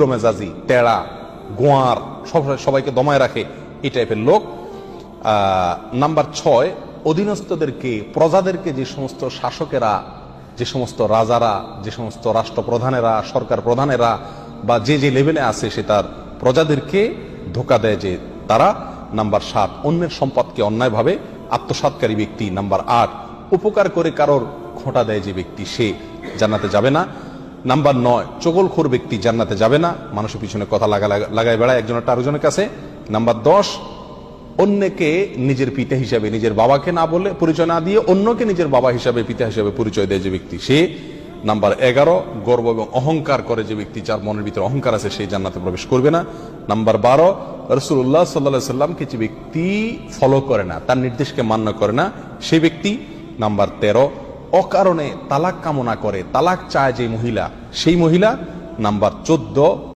মেজাজি, টেড়া, গোয়ার, সবাইকে দমায় রাখে, এই টাইপের লোক। নাম্বার 6, অধীনস্থদেরকে, প্রজাদেরকে যে সমস্ত শাসকেরা, যে সমস্ত রাজারা, যে সমস্ত রাষ্ট্রপ্রধানেরা, সরকার প্রধানেরা বা যে যে লেভেলে আছে সে তার প্রজাদেরকে ধোকা দেয় যে তারা। নাম্বার 7, অন্যের সম্পদকে অন্যায়ভাবে আত্মসাৎকারী ব্যক্তি। নাম্বার 8, উপকার করে কারোর খোঁটা দেয় যে ব্যক্তি, সে জান্নাতে যাবে না। নাম্বার 9, চগলখোর ব্যক্তি জান্নাতে যাবে না, মানুষের পিছনে কথা লাগায় বেড়ায় একজনের আরেকজনের কাছে। নাম্বার 10, অন্যকে নিজের পিতা হিসাবে, নিজের বাবাকে না বলে, পরিচয় না দিয়ে অন্যকে নিজের বাবা হিসাবে, পিতা হিসাবে পরিচয় দেয় যে ব্যক্তি, সে। নাম্বার 11, গর্ব এবং অহংকার করে যে ব্যক্তি, যার মনের ভিতরে অহংকার আছে, সেই জান্নাতে প্রবেশ করবে না। নাম্বার 12, রাসূলুল্লাহ সাল্লাল্লাহু আলাইহি সাল্লামকে যে ব্যক্তি ফলো করে না, তার নির্দেশকে মান্য করে না, সেই ব্যক্তি। নাম্বার 13, অকারণে তালাক কামনা করে, তালাক চায় যে মহিলা, সেই মহিলা। নাম্বার 14,